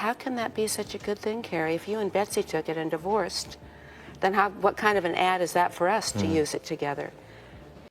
how can that be such a good thing, Cary? If you and Betsy took it and divorced, then what kind of an ad is that for us to use it together?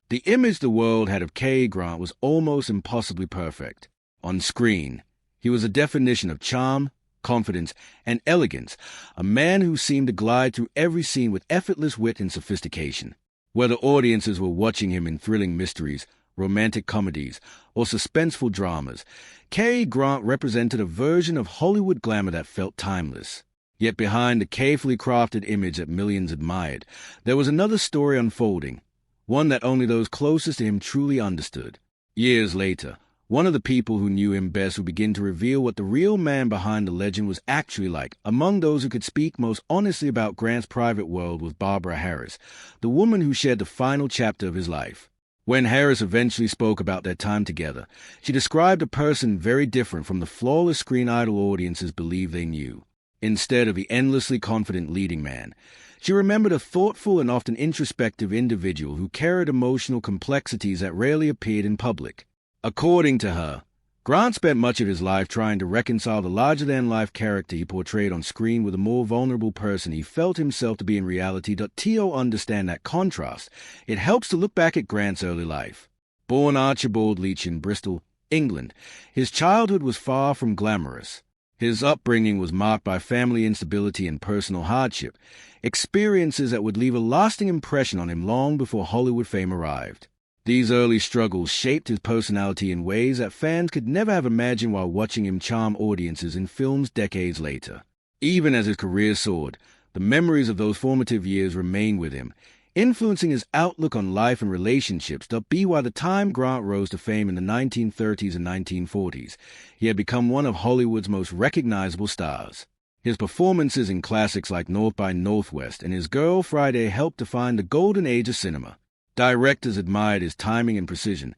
The image the world had of Cary Grant was almost impossibly perfect. On screen, he was a definition of charm, confidence, and elegance, a man who seemed to glide through every scene with effortless wit and sophistication. Whether audiences were watching him in thrilling mysteries, romantic comedies, or suspenseful dramas, Cary Grant represented a version of Hollywood glamour that felt timeless. Yet behind the carefully crafted image that millions admired, there was another story unfolding, one that only those closest to him truly understood. Years later, one of the people who knew him best would begin to reveal what the real man behind the legend was actually like. Among those who could speak most honestly about Grant's private world was Barbara Harris, the woman who shared the final chapter of his life. When Harris eventually spoke about their time together, she described a person very different from the flawless screen idol audiences believed they knew. Instead of the endlessly confident leading man, she remembered a thoughtful and often introspective individual who carried emotional complexities that rarely appeared in public. According to her, Grant spent much of his life trying to reconcile the larger-than-life character he portrayed on screen with a more vulnerable person he felt himself to be in reality. To understand that contrast, it helps to look back at Grant's early life. Born Archibald Leach in Bristol, England, his childhood was far from glamorous. His upbringing was marked by family instability and personal hardship, experiences that would leave a lasting impression on him long before Hollywood fame arrived. These early struggles shaped his personality in ways that fans could never have imagined while watching him charm audiences in films decades later. Even as his career soared, the memories of those formative years remained with him, influencing his outlook on life and relationships. By the time Grant rose to fame in the 1930s and 1940s, he had become one of Hollywood's most recognizable stars. His performances in classics like North by Northwest and His Girl Friday helped define the golden age of cinema. Directors admired his timing and precision,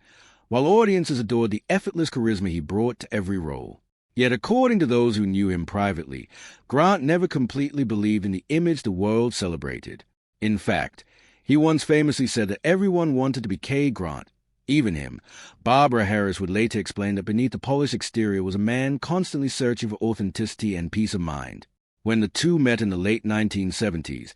while audiences adored the effortless charisma he brought to every role. Yet according to those who knew him privately, Grant never completely believed in the image the world celebrated. In fact, he once famously said that everyone wanted to be Cary Grant, even him. Barbara Harris would later explain that beneath the polished exterior was a man constantly searching for authenticity and peace of mind. When the two met in the late 1970s,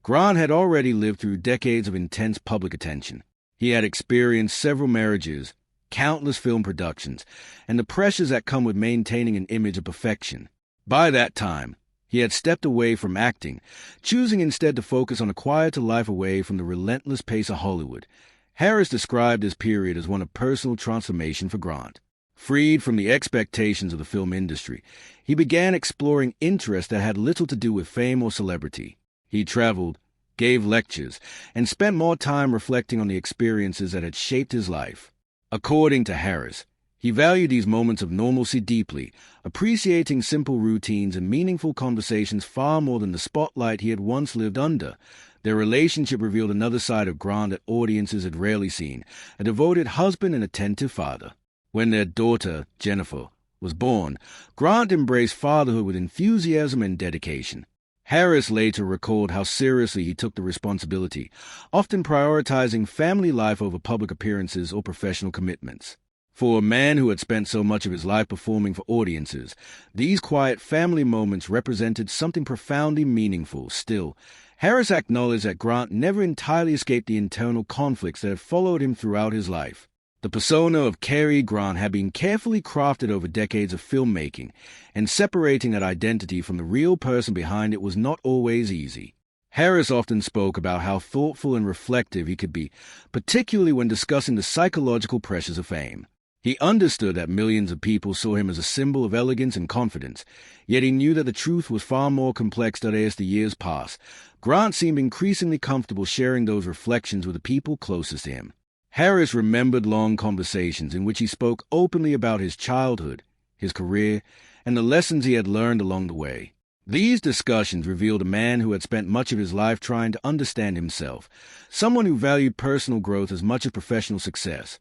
Grant had already lived through decades of intense public attention. He had experienced several marriages, countless film productions, and the pressures that come with maintaining an image of perfection. By that time, he had stepped away from acting, choosing instead to focus on a quieter life away from the relentless pace of Hollywood. Harris described this period as one of personal transformation for Grant. Freed from the expectations of the film industry, he began exploring interests that had little to do with fame or celebrity. He traveled, gave lectures, and spent more time reflecting on the experiences that had shaped his life. According to Harris, he valued these moments of normalcy deeply, appreciating simple routines and meaningful conversations far more than the spotlight he had once lived under. Their relationship revealed another side of Grant that audiences had rarely seen, a devoted husband and attentive father. When their daughter, Jennifer, was born, Grant embraced fatherhood with enthusiasm and dedication. Harris later recalled how seriously he took the responsibility, often prioritizing family life over public appearances or professional commitments. For a man who had spent so much of his life performing for audiences, these quiet family moments represented something profoundly meaningful. Still, Harris acknowledged that Grant never entirely escaped the internal conflicts that had followed him throughout his life. The persona of Cary Grant had been carefully crafted over decades of filmmaking, and separating that identity from the real person behind it was not always easy. Harris often spoke about how thoughtful and reflective he could be, particularly when discussing the psychological pressures of fame. He understood that millions of people saw him as a symbol of elegance and confidence, yet he knew that the truth was far more complex. As the years passed, Grant seemed increasingly comfortable sharing those reflections with the people closest to him. Harris remembered long conversations in which he spoke openly about his childhood, his career, and the lessons he had learned along the way. These discussions revealed a man who had spent much of his life trying to understand himself, someone who valued personal growth as much as professional success.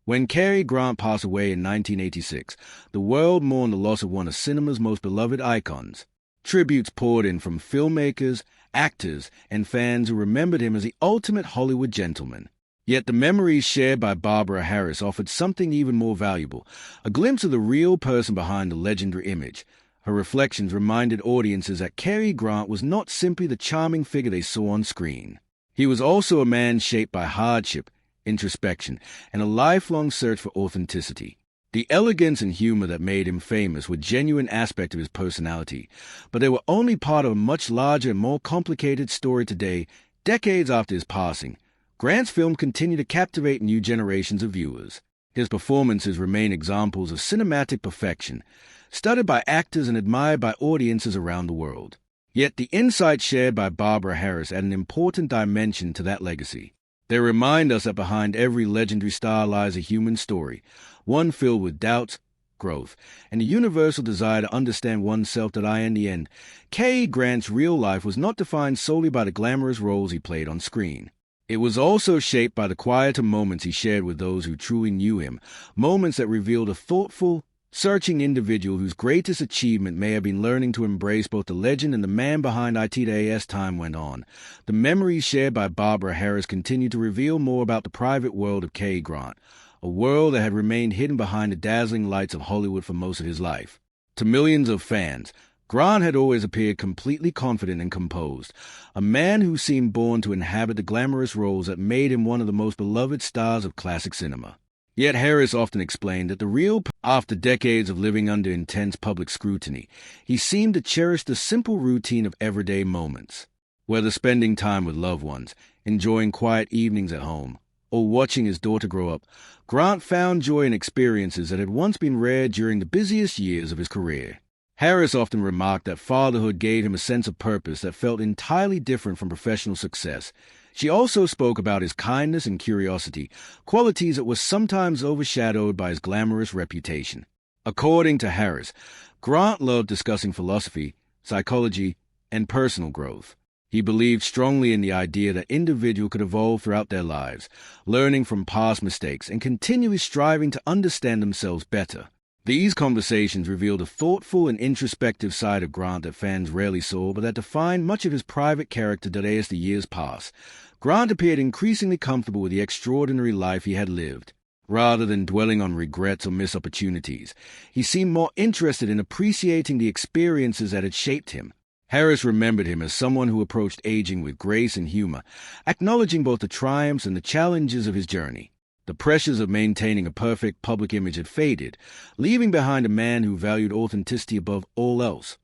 When Cary Grant passed away in 1986, the world mourned the loss of one of cinema's most beloved icons. Tributes poured in from filmmakers, actors, and fans who remembered him as the ultimate Hollywood gentleman. Yet the memories shared by Barbara Harris offered something even more valuable, a glimpse of the real person behind the legendary image, Her reflections reminded audiences that Cary Grant was not simply the charming figure they saw on screen. He was also a man shaped by hardship, introspection, and a lifelong search for authenticity. The elegance and humor that made him famous were genuine aspects of his personality, but they were only part of a much larger and more complicated story today, decades after his passing. Grant's film continued to captivate new generations of viewers. His performances remain examples of cinematic perfection, studied by actors and admired by audiences around the world. Yet the insights shared by Barbara Harris add an important dimension to that legacy. They remind us that behind every legendary star lies a human story, one filled with doubts, growth, and a universal desire to understand oneself. That in the end, Cary Grant's real life was not defined solely by the glamorous roles he played on screen. It was also shaped by the quieter moments he shared with those who truly knew him, moments that revealed a thoughtful, searching individual whose greatest achievement may have been learning to embrace both the legend and the man behind it. As time went on, the memories shared by Barbara Harris continued to reveal more about the private world of Cary Grant, a world that had remained hidden behind the dazzling lights of Hollywood for most of his life. To millions of fans, Grant had always appeared completely confident and composed, a man who seemed born to inhabit the glamorous roles that made him one of the most beloved stars of classic cinema. Yet Harris often explained that after decades of living under intense public scrutiny, he seemed to cherish the simple routine of everyday moments. Whether spending time with loved ones, enjoying quiet evenings at home, or watching his daughter grow up, Grant found joy in experiences that had once been rare during the busiest years of his career. Harris often remarked that fatherhood gave him a sense of purpose that felt entirely different from professional success. She also spoke about his kindness and curiosity, qualities that were sometimes overshadowed by his glamorous reputation. According to Harris, Grant loved discussing philosophy, psychology, and personal growth. He believed strongly in the idea that individuals could evolve throughout their lives, learning from past mistakes and continually striving to understand themselves better. These conversations revealed a thoughtful and introspective side of Grant that fans rarely saw, but that defined much of his private character today as the years passed. Grant appeared increasingly comfortable with the extraordinary life he had lived. Rather than dwelling on regrets or missed opportunities, he seemed more interested in appreciating the experiences that had shaped him. Harris remembered him as someone who approached aging with grace and humor, acknowledging both the triumphs and the challenges of his journey. The pressures of maintaining a perfect public image had faded, leaving behind a man who valued authenticity above all else.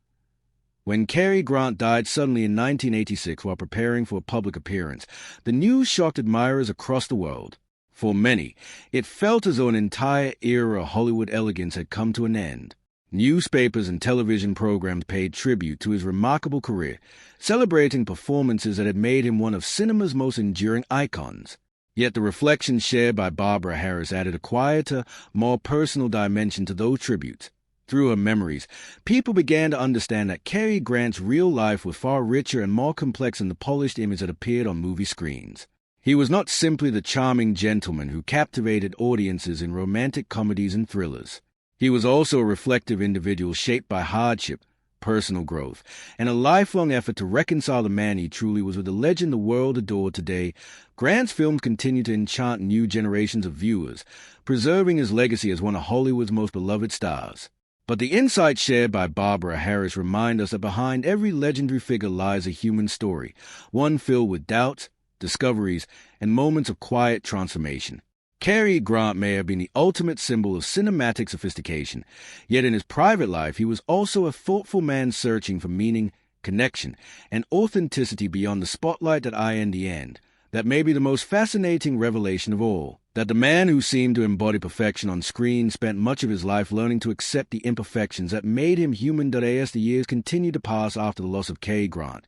When Cary Grant died suddenly in 1986 while preparing for a public appearance, the news shocked admirers across the world. For many, it felt as though an entire era of Hollywood elegance had come to an end. Newspapers and television programs paid tribute to his remarkable career, celebrating performances that had made him one of cinema's most enduring icons. Yet the reflections shared by Barbara Harris added a quieter, more personal dimension to those tributes. Through her memories, people began to understand that Cary Grant's real life was far richer and more complex than the polished image that appeared on movie screens. He was not simply the charming gentleman who captivated audiences in romantic comedies and thrillers. He was also a reflective individual shaped by hardship, personal growth, and a lifelong effort to reconcile the man he truly was with the legend the world adored today. Grant's films continue to enchant new generations of viewers, preserving his legacy as one of Hollywood's most beloved stars. But the insights shared by Barbara Harris remind us that behind every legendary figure lies a human story, one filled with doubts, discoveries, and moments of quiet transformation. Cary Grant may have been the ultimate symbol of cinematic sophistication, yet in his private life he was also a thoughtful man searching for meaning, connection, and authenticity beyond the spotlight. In the end, that may be the most fascinating revelation of all, that the man who seemed to embody perfection on screen spent much of his life learning to accept the imperfections that made him human. As the years continued to pass after the loss of Cary Grant,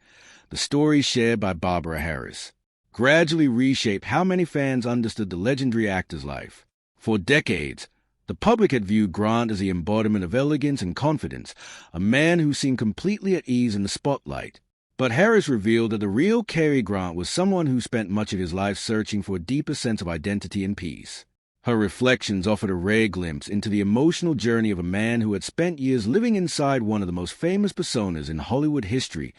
the stories shared by Barbara Harris gradually reshaped how many fans understood the legendary actor's life. For decades, the public had viewed Grant as the embodiment of elegance and confidence, a man who seemed completely at ease in the spotlight. But Harris revealed that the real Cary Grant was someone who spent much of his life searching for a deeper sense of identity and peace. Her reflections offered a rare glimpse into the emotional journey of a man who had spent years living inside one of the most famous personas in Hollywood history.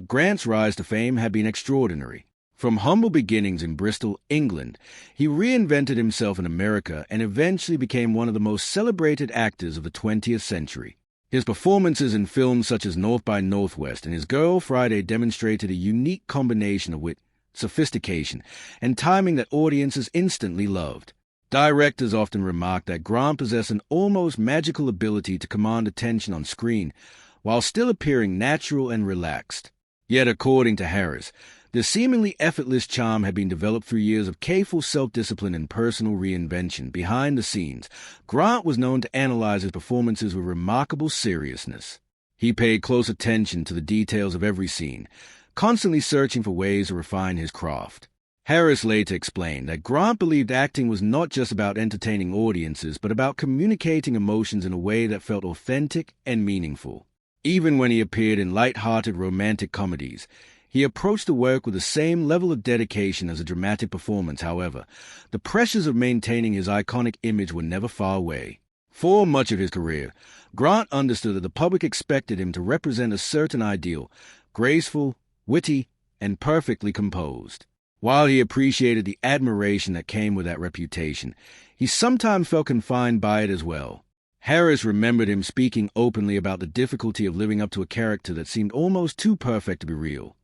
Grant's rise to fame had been extraordinary. From humble beginnings in Bristol, England, he reinvented himself in America and eventually became one of the most celebrated actors of the 20th century. His performances in films such as North by Northwest and His Girl Friday demonstrated a unique combination of wit, sophistication, and timing that audiences instantly loved. Directors often remarked that Grant possessed an almost magical ability to command attention on screen, while still appearing natural and relaxed. Yet, according to Harris, this seemingly effortless charm had been developed through years of careful self-discipline and personal reinvention. Behind the scenes, Grant was known to analyze his performances with remarkable seriousness. He paid close attention to the details of every scene, constantly searching for ways to refine his craft. Harris later explained that Grant believed acting was not just about entertaining audiences, but about communicating emotions in a way that felt authentic and meaningful. Even when he appeared in light-hearted romantic comedies, he approached the work with the same level of dedication as a dramatic performance. However, the pressures of maintaining his iconic image were never far away. For much of his career, Grant understood that the public expected him to represent a certain ideal, graceful, witty, and perfectly composed. While he appreciated the admiration that came with that reputation, he sometimes felt confined by it as well. Harris remembered him speaking openly about the difficulty of living up to a character that seemed almost too perfect to be real.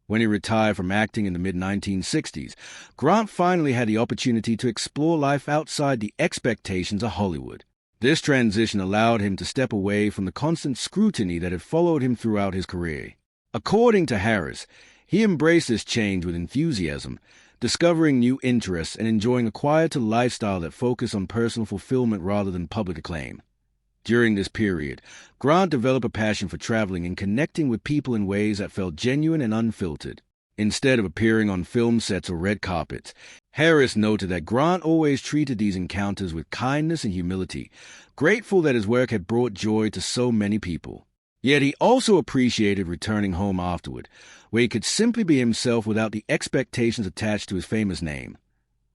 When he retired from acting in the mid-1960s, Grant finally had the opportunity to explore life outside the expectations of Hollywood. This transition allowed him to step away from the constant scrutiny that had followed him throughout his career. According to Harris, he embraced this change with enthusiasm, discovering new interests and enjoying a quieter lifestyle that focused on personal fulfillment rather than public acclaim. During this period, Grant developed a passion for traveling and connecting with people in ways that felt genuine and unfiltered. Instead of appearing on film sets or red carpets, Harris noted that Grant always treated these encounters with kindness and humility, grateful that his work had brought joy to so many people. Yet he also appreciated returning home afterward, where he could simply be himself without the expectations attached to his famous name.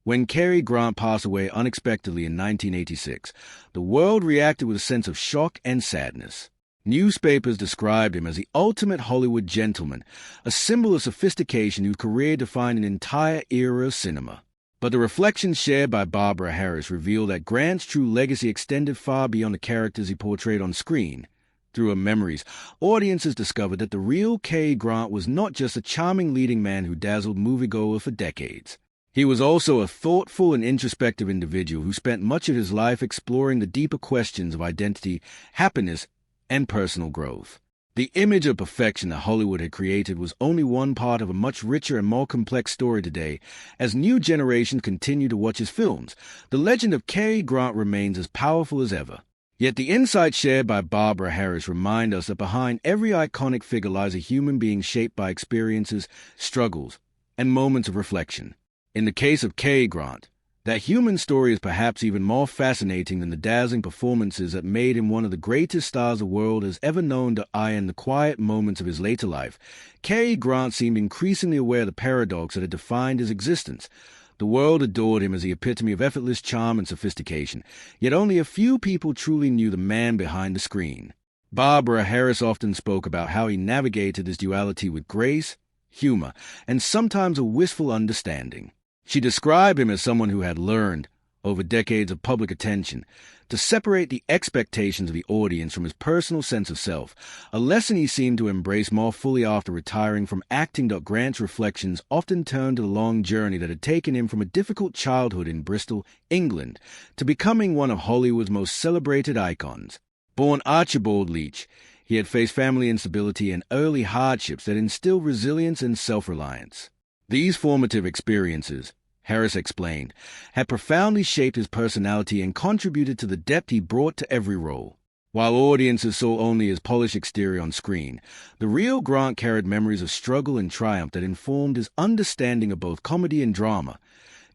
When Cary Grant passed away unexpectedly in 1986, the world reacted with a sense of shock and sadness. Newspapers described him as the ultimate Hollywood gentleman, a symbol of sophistication whose career defined an entire era of cinema. But the reflections shared by Barbara Harris reveal that Grant's true legacy extended far beyond the characters he portrayed on screen. Through her memories, audiences discovered that the real Cary Grant was not just a charming leading man who dazzled moviegoers for decades. He was also a thoughtful and introspective individual who spent much of his life exploring the deeper questions of identity, happiness, and personal growth. The image of perfection that Hollywood had created was only one part of a much richer and more complex story today. As new generations continue to watch his films, the legend of Cary Grant remains as powerful as ever. Yet the insights shared by Barbara Harris remind us that behind every iconic figure lies a human being shaped by experiences, struggles, and moments of reflection. In the case of Cary Grant, that human story is perhaps even more fascinating than the dazzling performances that made him one of the greatest stars the world has ever known. To eye in the quiet moments of his later life, Cary Grant seemed increasingly aware of the paradox that had defined his existence. The world adored him as the epitome of effortless charm and sophistication, yet only a few people truly knew the man behind the screen. Barbara Harris often spoke about how he navigated this duality with grace, humor, and sometimes a wistful understanding. She described him as someone who had learned, over decades of public attention, to separate the expectations of the audience from his personal sense of self, a lesson he seemed to embrace more fully after retiring from acting. Grant's reflections often turned to the long journey that had taken him from a difficult childhood in Bristol, England, to becoming one of Hollywood's most celebrated icons. Born Archibald Leach, he had faced family instability and early hardships that instilled resilience and self-reliance. These formative experiences, Harris explained, had profoundly shaped his personality and contributed to the depth he brought to every role. While audiences saw only his polished exterior on screen, the real Grant carried memories of struggle and triumph that informed his understanding of both comedy and drama.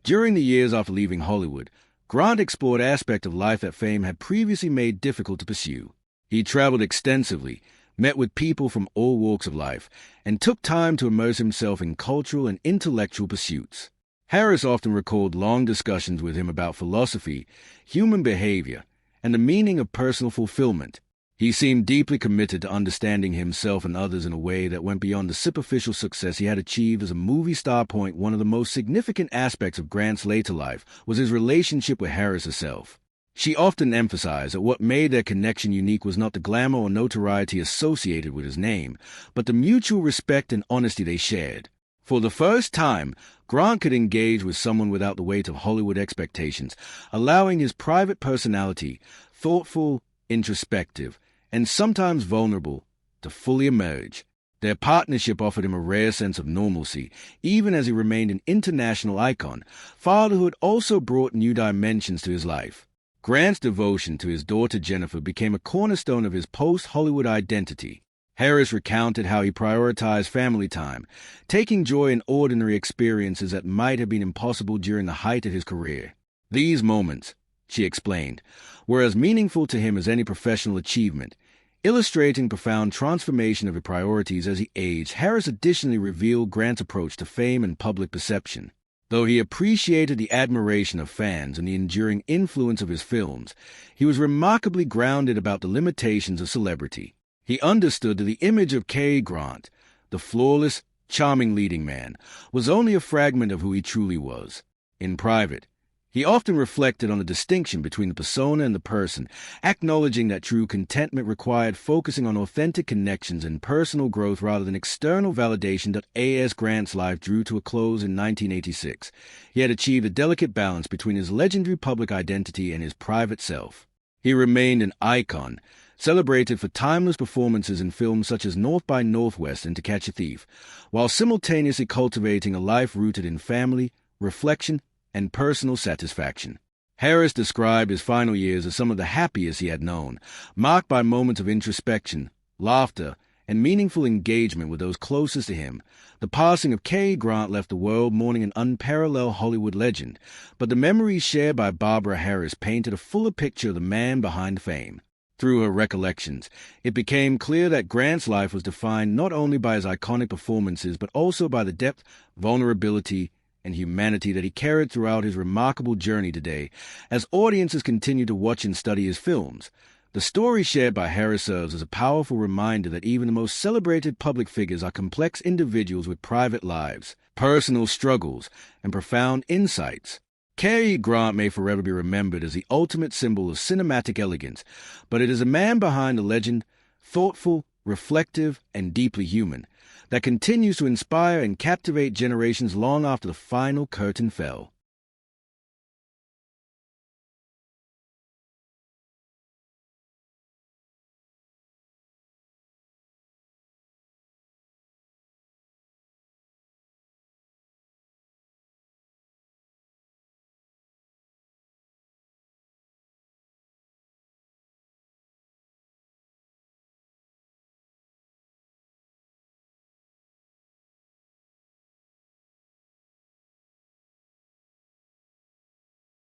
During the years after leaving Hollywood, Grant explored aspects of life that fame had previously made difficult to pursue. He traveled extensively, met with people from all walks of life, and took time to immerse himself in cultural and intellectual pursuits. Harris often recalled long discussions with him about philosophy, human behavior, and the meaning of personal fulfillment. He seemed deeply committed to understanding himself and others in a way that went beyond the superficial success he had achieved as a movie star. One of the most significant aspects of Grant's later life was his relationship with Harris herself. She often emphasized that what made their connection unique was not the glamour or notoriety associated with his name, but the mutual respect and honesty they shared. For the first time, Grant could engage with someone without the weight of Hollywood expectations, allowing his private personality, thoughtful, introspective, and sometimes vulnerable, to fully emerge. Their partnership offered him a rare sense of normalcy, even as he remained an international icon. Fatherhood also brought new dimensions to his life. Grant's devotion to his daughter Jennifer became a cornerstone of his post-Hollywood identity. Harris recounted how he prioritized family time, taking joy in ordinary experiences that might have been impossible during the height of his career. These moments, she explained, were as meaningful to him as any professional achievement. Illustrating profound transformation of his priorities as he aged, Harris additionally revealed Grant's approach to fame and public perception. Though he appreciated the admiration of fans and the enduring influence of his films, he was remarkably grounded about the limitations of celebrity. He understood that the image of Cary Grant, the flawless, charming leading man, was only a fragment of who he truly was. In private, he often reflected on the distinction between the persona and the person, acknowledging that true contentment required focusing on authentic connections and personal growth rather than external validation. A.S. Grant's life drew to a close in 1986. He had achieved a delicate balance between his legendary public identity and his private self. He remained an icon, celebrated for timeless performances in films such as North by Northwest and To Catch a Thief, while simultaneously cultivating a life rooted in family, reflection, and personal satisfaction. Harris described his final years as some of the happiest he had known, marked by moments of introspection, laughter, and meaningful engagement with those closest to him. The passing of Cary Grant left the world mourning an unparalleled Hollywood legend, but the memories shared by Barbara Harris painted a fuller picture of the man behind fame. Through her recollections, it became clear that Grant's life was defined not only by his iconic performances but also by the depth, vulnerability, and humanity that he carried throughout his remarkable journey today. As audiences continue to watch and study his films, the story shared by Harris serves as a powerful reminder that even the most celebrated public figures are complex individuals with private lives, personal struggles, and profound insights. Cary Grant may forever be remembered as the ultimate symbol of cinematic elegance, but it is a man behind a legend, thoughtful, reflective, and deeply human, that continues to inspire and captivate generations long after the final curtain fell.